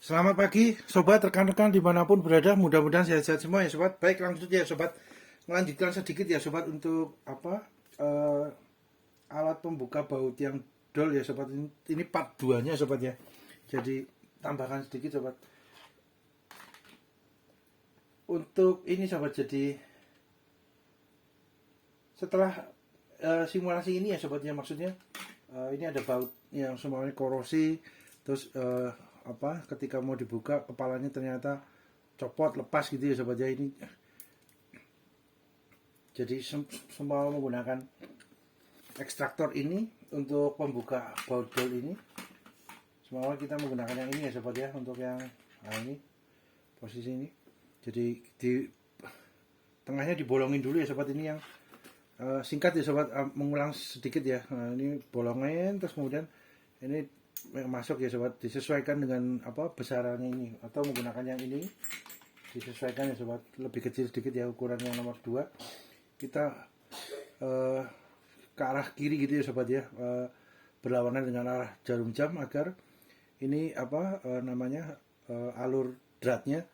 Selamat pagi sobat, rekan-rekan dimanapun berada, mudah-mudahan sehat-sehat semua ya sobat. Baik, langsung ya sobat, melanjutkan sedikit ya sobat untuk eh, alat pembuka baut yang dol ya sobat. Ini part 2 nya sobat ya. Jadi tambahkan sedikit sobat untuk ini sobat. Jadi setelah simulasi ini ya sobat ya, maksudnya ini ada baut yang semuanya korosi, terus ketika mau dibuka kepalanya ternyata copot lepas gitu ya sobat ya. Ini jadi semua menggunakan ekstraktor ini untuk pembuka baut dol ini. Semua kita menggunakan yang ini ya sobat ya, untuk yang ini posisi ini. Jadi di tengahnya dibolongin dulu ya sobat. Ini yang singkat ya sobat, mengulang sedikit ya. Nah, ini bolongin, terus kemudian ini masuk ya sobat, disesuaikan dengan besarannya ini, atau menggunakan yang ini disesuaikan ya sobat, lebih kecil sedikit ya ukuran yang nomor 2. Kita ke arah kiri gitu ya sobat ya, berlawanan dengan arah jarum jam, agar ini alur dratnya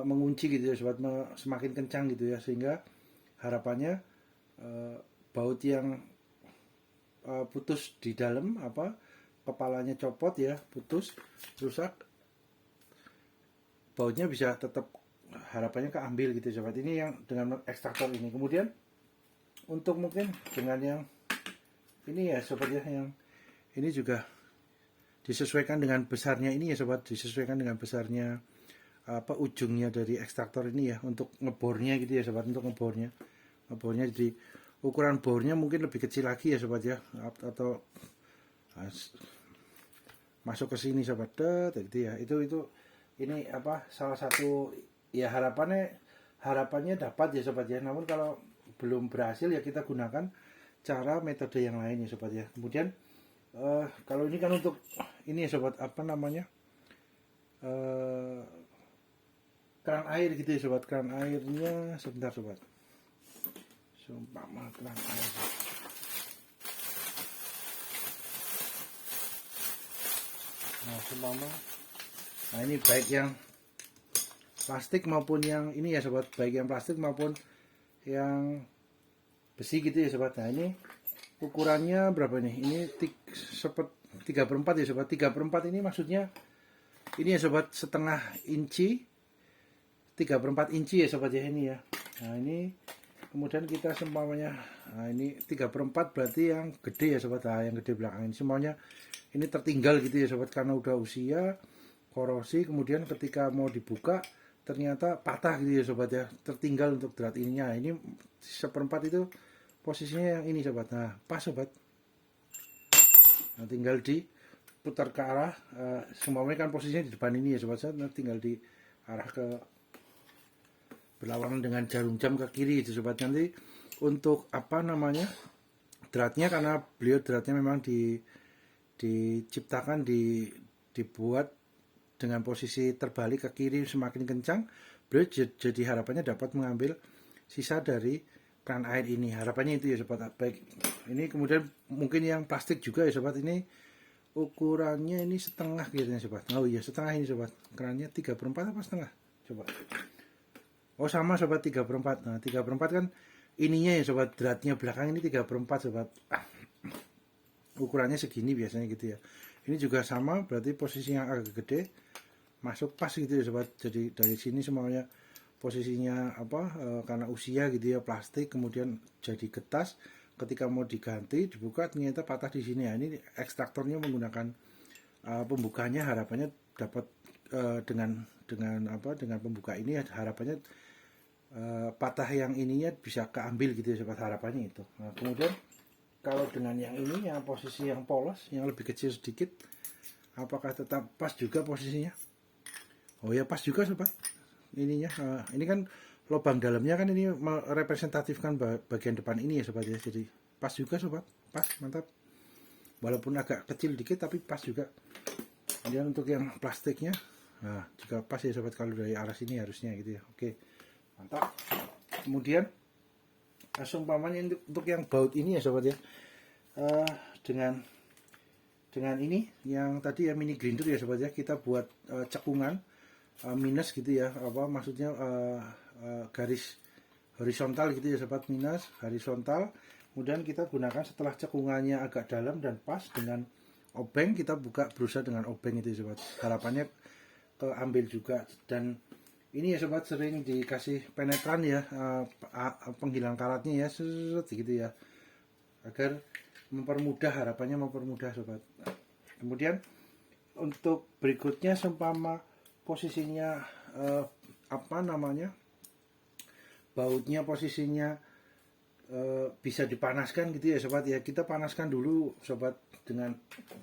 mengunci gitu ya sobat, semakin kencang gitu ya, sehingga harapannya baut yang putus di dalam, kepalanya copot ya, putus, rusak, bautnya bisa tetap, harapannya keambil gitu sobat. Ini yang dengan ekstraktor ini. Kemudian untuk mungkin dengan yang ini ya sobat ya, yang ini juga disesuaikan dengan besarnya ini ya sobat, disesuaikan dengan besarnya ujungnya dari ekstraktor ini ya, untuk ngebornya gitu ya sobat, untuk ngebornya jadi ukuran bornya mungkin lebih kecil lagi ya sobat ya, atau masuk ke sini sobat, gitu ya. Itu ini salah satu ya, harapannya dapat ya sobat ya. Namun kalau belum berhasil ya kita gunakan cara metode yang lain ya sobat ya. Kemudian kalau ini kan untuk ini ya sobat, keran air gitu ya sobat. Keran airnya sebentar sobat, seumpama keran air. Nah ini baik yang plastik maupun yang ini ya sobat, baik yang plastik maupun yang besi gitu ya sobat. Nah ini ukurannya berapa nih? Ini 3/4 ya sobat. 3/4 ini maksudnya ini ya sobat, setengah inci, 3/4 inci ya sobat ya, ini ya. Nah ini kemudian kita semuanya, nah ini 3/4 berarti yang gede ya sobat. Nah yang gede belakang ini semuanya ini tertinggal gitu ya sobat, karena udah usia, korosi, kemudian ketika mau dibuka ternyata patah gitu ya sobat ya, tertinggal untuk drat ininya. Ini 1/4 itu posisinya yang ini sobat. Nah pas sobat, nah, tinggal diputar ke arah semuanya kan posisinya di depan ini ya sobat. Nah, tinggal di arah ke berlawanan dengan jarum jam ke kiri itu sobat. Nanti untuk dratnya, karena beliau dratnya memang diciptakan, dibuat dengan posisi terbalik ke kiri semakin kencang, beliau jadi harapannya dapat mengambil sisa dari keran air ini. Harapannya itu ya sobat. Baik, ini kemudian mungkin yang plastik juga ya sobat. Ini ukurannya ini setengah gitu ya sobat. Oh iya, setengah ini sobat. Kerannya 3/4 apa setengah coba. Oh sama sobat, 3/4. Nah 3/4 kan ininya ya sobat, dratnya belakang ini 3/4 sobat. Ukurannya segini biasanya gitu ya. Ini juga sama, berarti posisi yang agak gede masuk pas gitu ya sobat. Jadi dari sini semuanya posisinya karena usia gitu ya, plastik, kemudian jadi getas, ketika mau diganti dibuka ternyata patah di sini ya. Ini ekstraktornya menggunakan pembukanya, harapannya dapat dengan pembuka ini harapannya patah yang ininya bisa keambil gitu ya sobat, harapannya itu. Nah kemudian kalau dengan yang ini, yang posisi yang polos, yang lebih kecil sedikit, apakah tetap pas juga posisinya? Oh ya pas juga sobat. Ininya, ini kan lubang dalamnya kan ini merepresentatifkan bagian depan ini ya sobat ya. Jadi pas juga sobat, pas, mantap. Walaupun agak kecil dikit tapi pas juga. Kemudian untuk yang plastiknya, nah juga pas ya sobat, kalau dari arah sini harusnya gitu ya. Oke, mantap. Kemudian seumpamanya untuk yang baut ini ya sobat ya, dengan dengan ini yang tadi ya mini grinder ya sobat ya, kita buat cekungan minus gitu ya, apa maksudnya garis horizontal gitu ya sobat, minus horizontal. Kemudian kita gunakan setelah cekungannya agak dalam dan pas dengan obeng, kita buka berusaha dengan obeng itu ya sobat, harapannya keambil juga. Dan ini ya sobat, sering dikasih penetran ya, penghilang karatnya ya, gitu ya, agar mempermudah, harapannya mempermudah sobat. Kemudian untuk berikutnya, seumpama posisinya apa namanya, bautnya posisinya bisa dipanaskan gitu ya sobat ya, kita panaskan dulu sobat dengan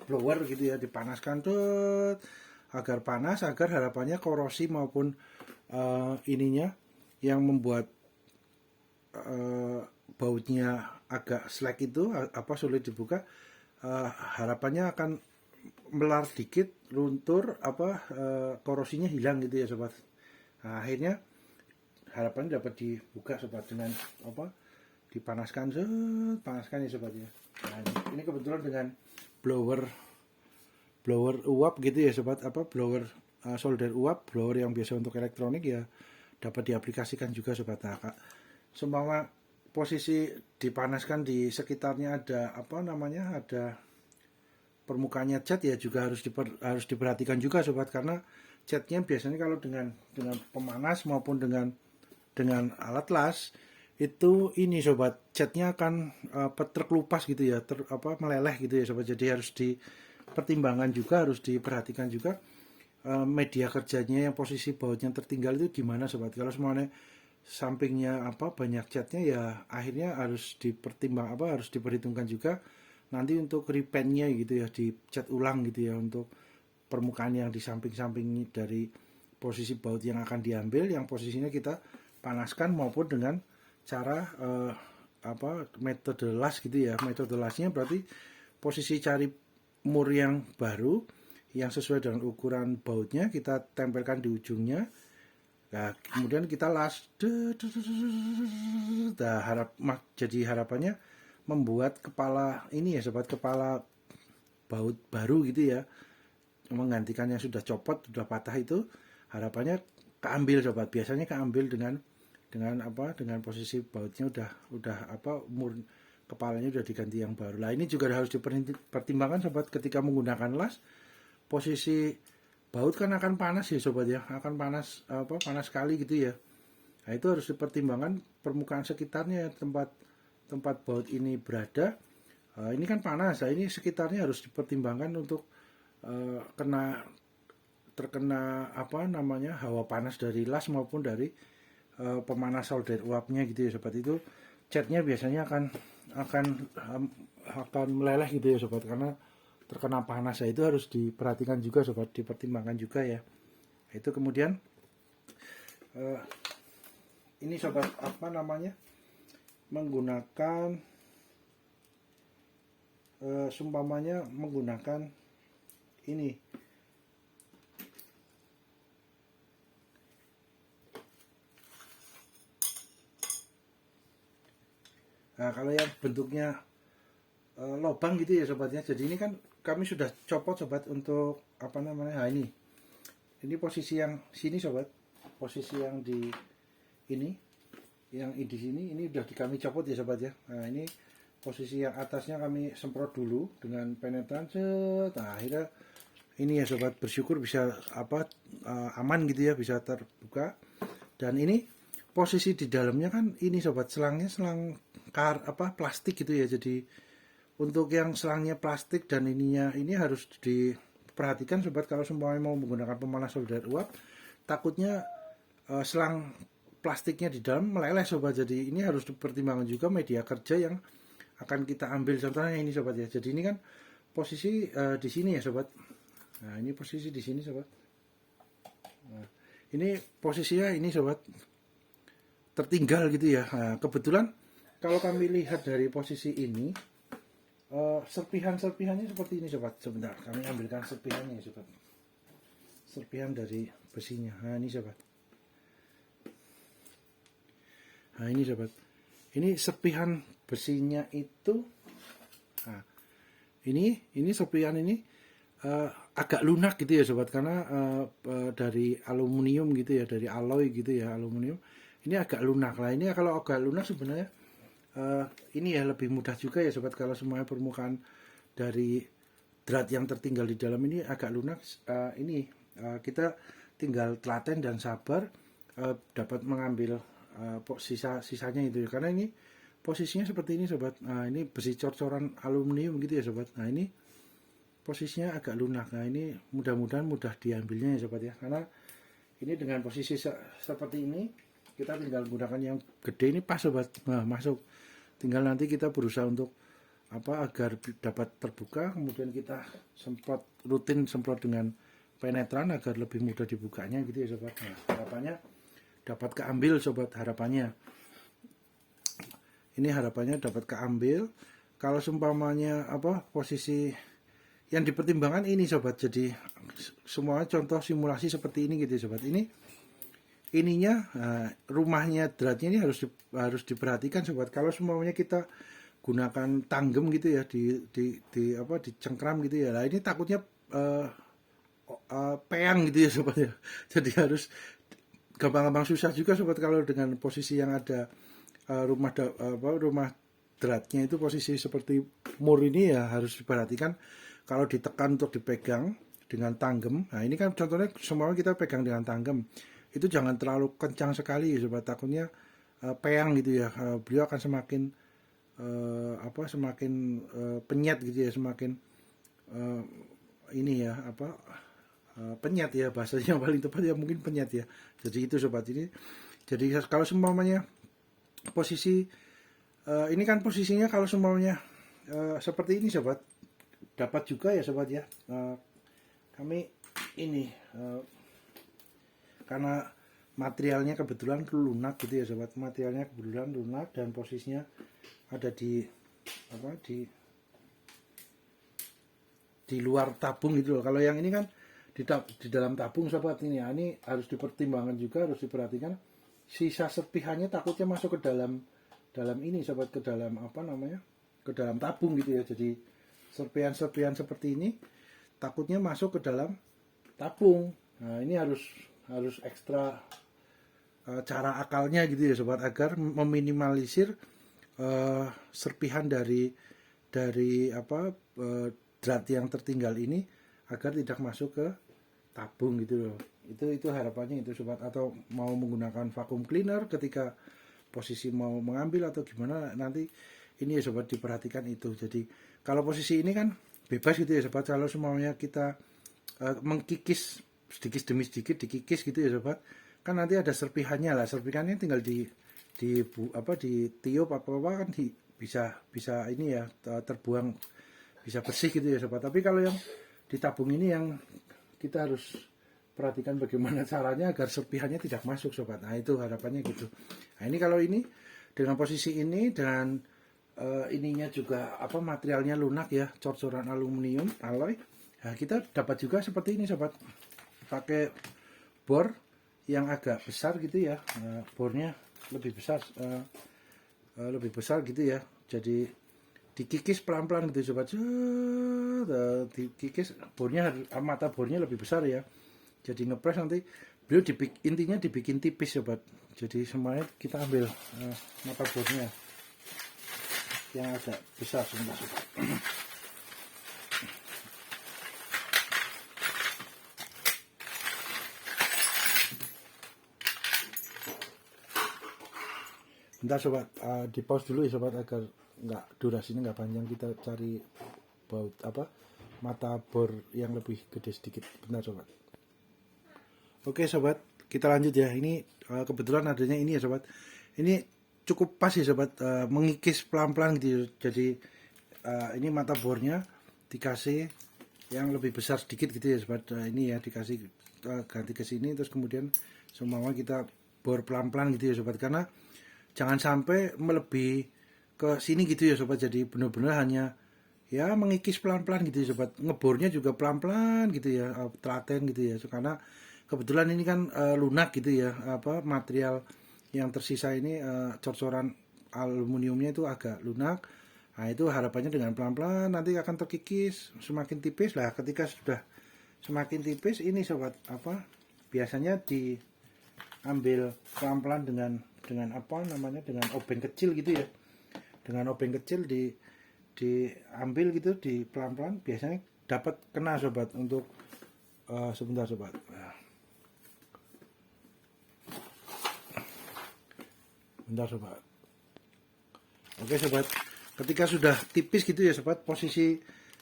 blower gitu ya, dipanaskan tuh agar panas, agar harapannya korosi maupun ininya yang membuat bautnya agak slack itu, apa sulit dibuka, harapannya akan melar dikit, luntur, apa korosinya hilang gitu ya sobat. Nah, akhirnya harapannya dapat dibuka sobat dengan apa, dipanaskan, panaskan ya sobat ya. Nah, ini kebetulan dengan blower uap gitu ya sobat, apa blower solder uap, blower yang biasa untuk elektronik ya, dapat diaplikasikan juga sobat. Nah, seumpama posisi dipanaskan di sekitarnya ada apa namanya, ada permukaannya cat ya, juga harus diperhatikan juga sobat, karena catnya biasanya kalau dengan pemanas maupun dengan alat las itu ini sobat, catnya akan terkelupas gitu ya, meleleh gitu ya sobat. Jadi harus dipertimbangkan juga, harus diperhatikan juga media kerjanya, yang posisi bautnya tertinggal itu gimana sobat. Kalau semuanya sampingnya apa banyak catnya ya, akhirnya harus harus diperhitungkan juga nanti untuk repaintnya gitu ya, dicat ulang gitu ya, untuk permukaan yang di samping-samping dari posisi baut yang akan diambil, yang posisinya kita panaskan, maupun dengan cara metode las gitu ya. Metode lasnya berarti posisi cari mur yang baru yang sesuai dengan ukuran bautnya, kita tempelkan di ujungnya. Nah, kemudian kita las. Jadi harapannya membuat kepala ini ya sobat, kepala baut baru gitu ya, menggantikan yang sudah copot, sudah patah itu, harapannya keambil sobat. Biasanya keambil dengan posisi bautnya udah kepalanya udah diganti yang baru. Lah, ini juga harus dipertimbangkan sobat ketika menggunakan las. Posisi baut kan akan panas ya sobat ya, akan panas sekali gitu ya. Nah, itu harus dipertimbangkan permukaan sekitarnya, tempat baut ini berada. Ini kan panas, nah ini sekitarnya harus dipertimbangkan untuk terkena hawa panas dari las maupun dari pemanas solder uapnya gitu ya sobat. Itu catnya biasanya akan meleleh gitu ya sobat, karena terkena panas. Itu harus diperhatikan juga sobat, dipertimbangkan juga ya. Itu kemudian ini sobat menggunakan sumpamanya menggunakan ini kalau yang bentuknya lubang gitu ya sobatnya. Jadi ini kan kami sudah copot sobat untuk ini posisi yang sini sobat, posisi yang di ini, yang di sini ini udah kami copot ya sobat ya. Nah, ini posisi yang atasnya kami semprot dulu dengan penetran. Nah, akhirnya ini ya sobat, bersyukur bisa aman gitu ya, bisa terbuka. Dan ini posisi di dalamnya kan ini sobat, selangnya selang plastik gitu ya. Jadi untuk yang selangnya plastik dan ininya ini harus diperhatikan sobat, kalau semuanya mau menggunakan pemanas solder uap, takutnya selang plastiknya di dalam meleleh sobat. Jadi ini harus dipertimbangkan juga media kerja yang akan kita ambil. Contohnya ini sobat ya. Jadi ini kan posisi di sini ya sobat. Nah, ini posisi di sini sobat. Nah, ini posisinya ini sobat, tertinggal gitu ya. Nah, kebetulan kalau kami lihat dari posisi ini, serpihannya seperti ini sobat. Sebentar, kami ambilkan serpihannya sobat. Serpihan dari besinya. Nah, ini sobat. Nah, ini sobat. Ini serpihan besinya itu. Nah, ini serpihan ini agak lunak gitu ya sobat, karena dari aluminium gitu ya, dari alloy gitu ya, aluminium ini agak lunak lah. Ini kalau agak lunak sebenarnya ini ya lebih mudah juga ya sobat, kalau semuanya permukaan dari drat yang tertinggal di dalam ini agak lunak, ini kita tinggal telaten dan sabar dapat mengambil sisa-sisanya itu ya. Karena ini posisinya seperti ini sobat. Nah, ini besi cor-coran aluminium gitu ya sobat. Nah, ini posisinya agak lunak. Nah, ini mudah-mudahan mudah diambilnya ya sobat ya. Karena ini dengan posisi seperti ini, kita tinggal gunakan yang gede ini pas sobat. Nah, masuk. Tinggal nanti kita berusaha untuk agar dapat terbuka, kemudian kita rutin semprot dengan penetran agar lebih mudah dibukanya gitu ya sobat. Nah, harapannya dapat keambil sobat, harapannya. Ini harapannya dapat keambil. Kalau seumpamanya posisi yang dipertimbangkan ini sobat, jadi semua contoh simulasi seperti ini gitu sobat. Ininya rumahnya dratnya ini harus diperhatikan sobat. Kalau semuanya kita gunakan tanggem gitu ya, dicengkram gitu ya. Nah, ini takutnya peyang gitu ya sobat ya. Jadi harus gampang-gampang susah juga sobat kalau dengan posisi yang ada rumah dratnya itu posisi seperti mur ini ya, harus diperhatikan. Kalau ditekan untuk dipegang dengan tanggem, nah ini kan contohnya semuanya kita pegang dengan tanggem, itu jangan terlalu kencang sekali sobat, takutnya peyang gitu ya. Beliau akan semakin penyet gitu ya, semakin ini ya penyet ya, bahasanya paling tepat ya mungkin penyet ya. Jadi itu sobat, ini jadi kalau semuanya posisi ini kan posisinya kalau semuanya seperti ini sobat, dapat juga ya sobat ya. Kami ini karena materialnya kebetulan lunak gitu ya sobat, materialnya kebetulan lunak dan posisinya ada di luar tabung gitu loh. Kalau yang ini kan di dalam tabung sobat, ini ya, ini harus dipertimbangkan juga, harus diperhatikan. Sisa serpihannya takutnya masuk ke dalam ini sobat, ke dalam ke dalam tabung gitu ya. Jadi serpihan seperti ini takutnya masuk ke dalam tabung. Nah, ini harus ekstra cara akalnya gitu ya sobat, agar meminimalisir serpihan dari drat yang tertinggal ini agar tidak masuk ke tabung gitu loh. Itu harapannya itu sobat. Atau mau menggunakan vacuum cleaner ketika posisi mau mengambil atau gimana, nanti ini ya sobat diperhatikan itu. Jadi kalau posisi ini kan bebas gitu ya sobat, kalau semuanya kita mengkikis sedikit demi sedikit, dikikis gitu ya sobat, kan nanti ada serpihannya lah. Serpihannya tinggal ditiup apa kan bisa ini ya, terbuang, bisa bersih gitu ya sobat. Tapi kalau yang ditabung ini yang kita harus perhatikan bagaimana caranya agar serpihannya tidak masuk sobat. Nah, itu harapannya gitu. Nah, ini kalau ini dengan posisi ini, dan ininya juga materialnya lunak ya, cor-coran aluminium alloy. Nah, kita dapat juga seperti ini sobat, pakai bor yang agak besar gitu ya. Bornya lebih besar gitu ya. Jadi dikikis pelan-pelan gitu sobat. Dikikis bornya, mata bornya lebih besar ya. Jadi ngepres nanti beliau intinya dibikin tipis sobat. Jadi semuanya kita ambil mata bornya yang agak besar sobat. Bentar sobat, di pause dulu ya sobat, agar durasinya nggak panjang. Kita cari mata bor yang lebih gede sedikit. Bentar sobat. Oke sobat, kita lanjut ya. Ini kebetulan adanya ini ya sobat. Ini cukup pas ya sobat, mengikis pelan-pelan gitu. Jadi ini mata bornya dikasih yang lebih besar sedikit gitu ya sobat. Ini ya dikasih ganti ke sini, terus kemudian semua kita bor pelan-pelan gitu ya sobat. Karena jangan sampai melebihi ke sini gitu ya sobat. Jadi benar-benar hanya ya mengikis pelan-pelan gitu ya sobat. Ngebornya juga pelan-pelan gitu ya, telaten gitu ya. Karena kebetulan ini kan lunak gitu ya, material yang tersisa ini cor-coran aluminiumnya itu agak lunak, Nah itu harapannya dengan pelan-pelan nanti akan terkikis semakin tipis lah. Ketika sudah semakin tipis ini sobat, apa biasanya diambil pelan-pelan dengan apa namanya, dengan obeng kecil gitu ya. Dengan obeng kecil diambil gitu, di pelan-pelan biasanya dapat kena sobat. Untuk sebentar sobat. Bentar sobat. Oke sobat, ketika sudah tipis gitu ya sobat, posisi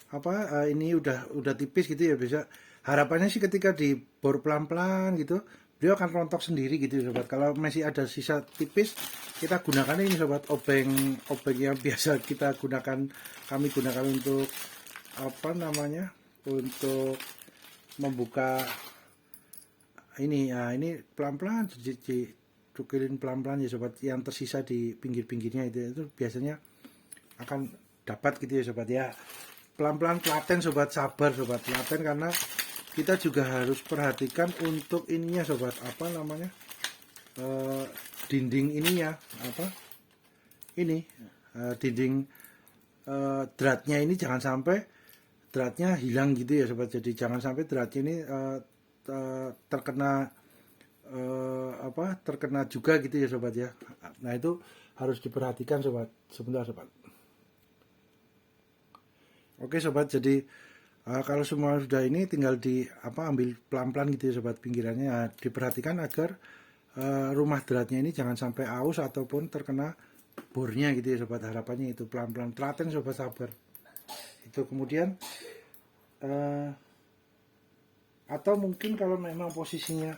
apa ini udah tipis gitu ya, bisa harapannya sih ketika dibor pelan-pelan gitu beliau akan rontok sendiri gitu ya sobat. Kalau masih ada sisa tipis, kita gunakan ini sobat, obeng yang biasa kita gunakan, kami gunakan untuk apa namanya, untuk membuka ini ya. Ini pelan-pelan cukilin pelan-pelan ya sobat, yang tersisa di pinggir-pinggirnya itu biasanya akan dapat gitu ya sobat ya. Pelan-pelan, telaten sobat, sabar sobat, telaten, karena kita juga harus perhatikan untuk ininya sobat, apa namanya, dinding ininya, apa ini, dinding dratnya ini jangan sampai dratnya hilang gitu ya sobat. Jadi jangan sampai dratnya ini terkena terkena juga gitu ya sobat ya. Nah itu harus diperhatikan sobat. Sebentar sobat. Oke sobat, jadi kalau semua sudah ini tinggal ambil pelan-pelan gitu ya sobat pinggirannya. Nah, diperhatikan agar rumah dratnya ini jangan sampai aus ataupun terkena bornya gitu ya sobat. Harapannya itu pelan-pelan, telaten sobat, sabar. Itu kemudian atau mungkin kalau memang posisinya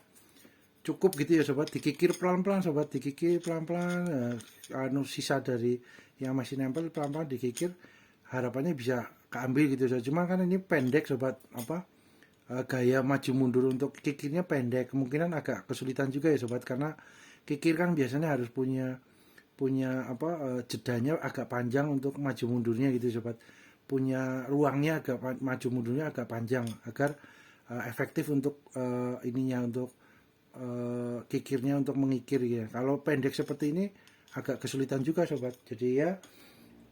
cukup gitu ya sobat, dikikir pelan-pelan sobat, dikikir pelan-pelan, sisa dari yang masih nempel pelan-pelan dikikir, harapannya bisa keambil gitu sobat. Cuma kan ini pendek sobat, gaya maju mundur untuk kikirnya pendek, kemungkinan agak kesulitan juga ya sobat, karena kikir kan biasanya harus punya jedanya agak panjang untuk maju mundurnya gitu sobat, punya ruangnya agak maju mundurnya agak panjang agar efektif untuk ininya, untuk kikirnya untuk mengikir ya. Kalau pendek seperti ini agak kesulitan juga sobat. Jadi ya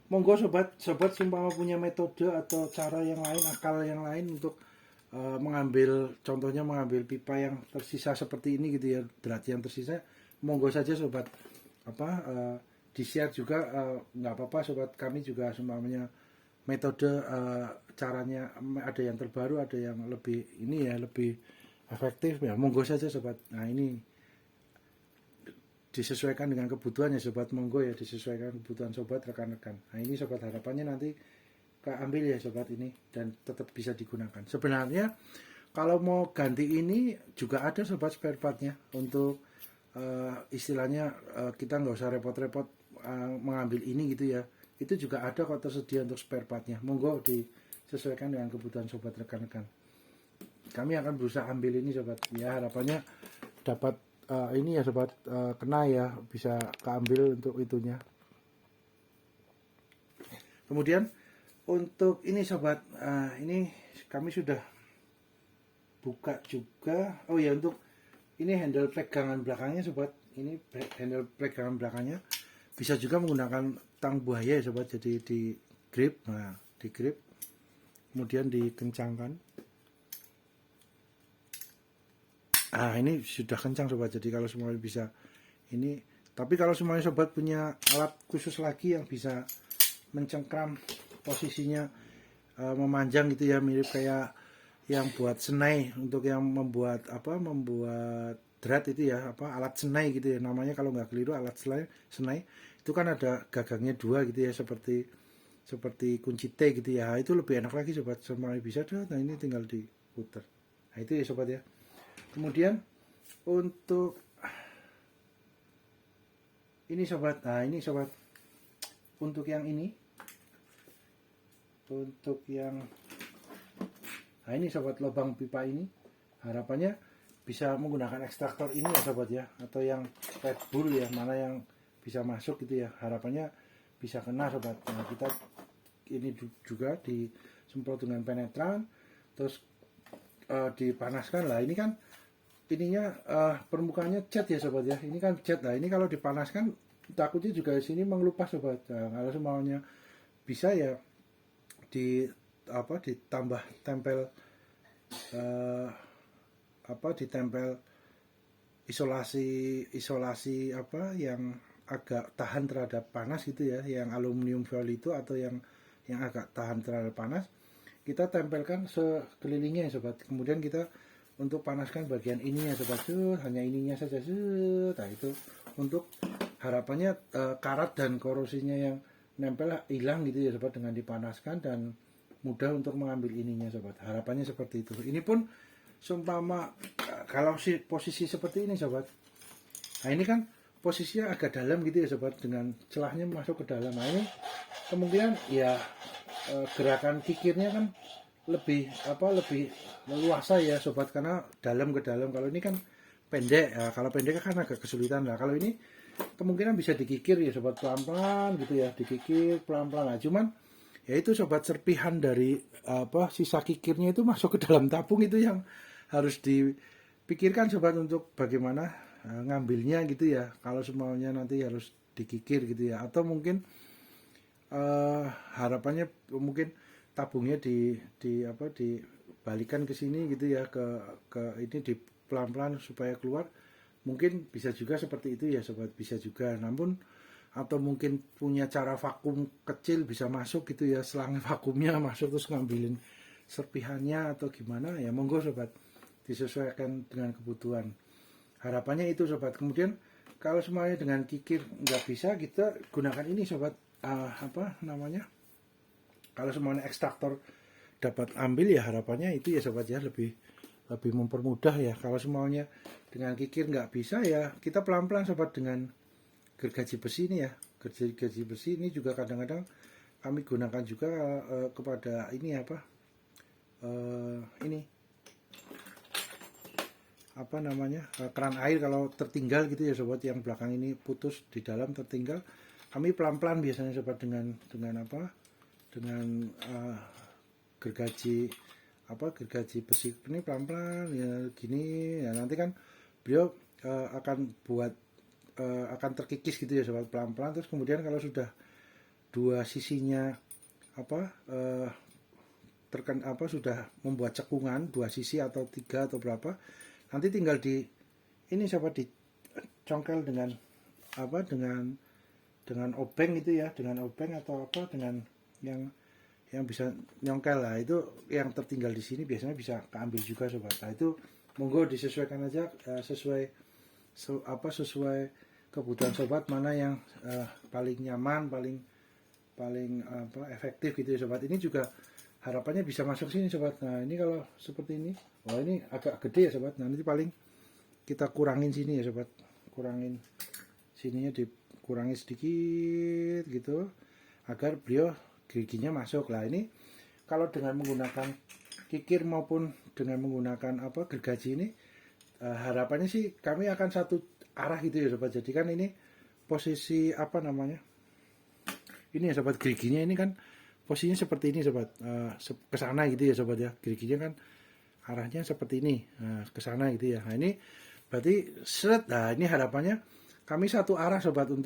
monggo sobat seumpama punya metode atau cara yang lain, akal yang lain untuk mengambil, contohnya mengambil pipa yang tersisa seperti ini gitu ya, drat yang tersisa, monggo saja sobat, di share juga, nggak apa-apa sobat. Kami juga seumpamanya metode caranya ada yang terbaru, ada yang lebih ini ya, lebih efektif ya, monggo saja sobat. Nah ini disesuaikan dengan kebutuhan ya sobat, monggo ya disesuaikan kebutuhan sobat, rekan-rekan. Nah ini sobat, harapannya nanti keambil ya sobat ini dan tetap bisa digunakan. Sebenarnya kalau mau ganti ini juga ada sobat spare partnya, untuk istilahnya kita nggak usah repot-repot mengambil ini gitu ya. Itu juga ada kok tersedia untuk spare partnya, monggo disesuaikan dengan kebutuhan sobat, rekan-rekan. Kami akan berusaha ambil ini sobat ya, harapannya dapat ini ya sobat, kena ya, bisa keambil untuk itunya. Kemudian untuk ini sobat, ini kami sudah buka juga. Oh ya, untuk ini handle pegangan belakangnya sobat, ini handle pegangan belakangnya bisa juga menggunakan tang buaya ya sobat. Jadi di grip, di grip kemudian dikencangkan. Ini sudah kencang sobat, jadi kalau semuanya bisa ini. Tapi kalau semuanya sobat punya alat khusus lagi yang bisa mencengkram posisinya, memanjang gitu ya, mirip kayak yang buat senai, untuk yang membuat drat itu ya, alat senai gitu ya namanya, kalau nggak keliru alat senai itu kan ada gagangnya dua gitu ya, seperti kunci T gitu ya. Itu lebih enak lagi sobat, semuanya bisa tuh. Nah ini tinggal diputar. Nah itu ya sobat ya. Kemudian untuk ini sobat, ini sobat, untuk yang ini, ini sobat, lubang pipa ini harapannya bisa menggunakan ekstraktor ini ya sobat ya, atau yang Red Bull ya, mana yang bisa masuk gitu ya, harapannya bisa kena sobat. Nah kita ini juga disemprot dengan penetran, terus dipanaskan lah. Ini kan ininya permukaannya cat ya sobat ya, ini kan cat lah. Ini kalau dipanaskan takutnya juga di sini mengelupas sobat. Nah, kalau semuanya bisa ya ditambah tempel eh, ditempel isolasi yang agak tahan terhadap panas gitu ya, yang aluminium foil itu, atau yang agak tahan terhadap panas, kita tempelkan sekelilingnya ya sobat. Kemudian kita untuk panaskan bagian ininya sobat, hanya ininya saja. Nah itu untuk harapannya karat dan korosinya yang nempel hilang gitu ya sobat, dengan dipanaskan, dan mudah untuk mengambil ininya sobat. Harapannya seperti itu. Ini pun seumpama kalau posisi seperti ini sobat, nah ini kan posisinya agak dalam gitu ya sobat, dengan celahnya masuk ke dalam. Nah ini kemungkinan ya gerakan kikirnya kan lebih leluasa ya sobat, karena dalam ke dalam. Kalau ini kan pendek ya, kalau pendek kan agak kesulitan lah. Kalau ini kemungkinan bisa dikikir ya sobat, pelan-pelan gitu ya, dikikir pelan-pelan. Nah cuman ya itu sobat, serpihan dari sisa kikirnya itu masuk ke dalam tabung, itu yang harus dipikirkan sobat, untuk bagaimana ngambilnya gitu ya, kalau semuanya nanti harus dikikir gitu ya. Atau mungkin harapannya mungkin tabungnya dibalikan ke sini gitu ya, ke ini, di pelan-pelan supaya keluar. Mungkin bisa juga seperti itu ya sobat, bisa juga. Namun atau mungkin punya cara vakum kecil bisa masuk gitu ya, selang vakumnya masuk terus ngambilin serpihannya atau gimana ya, monggo sobat, disesuaikan dengan kebutuhan. Harapannya itu sobat. Kemudian kalau semuanya dengan kikir nggak bisa, kita gunakan ini sobat, kalau semuanya ekstraktor dapat ambil ya, harapannya itu ya sobat ya, lebih mempermudah ya. Kalau semuanya dengan kikir nggak bisa ya, kita pelan-pelan sobat dengan gergaji besi ini ya. Gergaji besi ini juga kadang-kadang kami gunakan juga kepada ini keran air kalau tertinggal gitu ya sobat, yang belakang ini putus di dalam tertinggal, kami pelan-pelan biasanya sobat dengan gergaji besi ini, pelan-pelan ya gini ya. Nanti kan beliau akan terkikis gitu ya sobat, pelan-pelan. Terus kemudian kalau sudah dua sisinya sudah membuat cekungan dua sisi atau tiga atau berapa, nanti tinggal ini sobat, dicongkel dengan dengan obeng gitu ya, dengan obeng atau dengan yang bisa nyongkel lah. Itu yang tertinggal di sini biasanya bisa keambil juga sobat. Nah itu monggo disesuaikan aja sesuai kebutuhan sobat, mana yang paling nyaman, paling efektif gitu ya sobat. Ini juga harapannya bisa masuk sini sobat. Nah ini kalau seperti ini, wah ini agak gede ya sobat. Nah nanti paling kita kurangin sini ya sobat, kurangin sininya, dikurangi sedikit gitu agar beliau giginya masuk. Lah ini kalau dengan menggunakan kikir maupun dengan menggunakan gergaji ini, harapannya sih kami akan satu arah gitu ya sobat. Jadi kan ini posisi ini ya sobat, giginya ini kan posisinya seperti ini sobat, ke sana gitu ya sobat ya. Giginya kan arahnya seperti ini, ke sana gitu ya. Nah ini berarti seret. Nah ini harapannya kami satu arah sobat untuk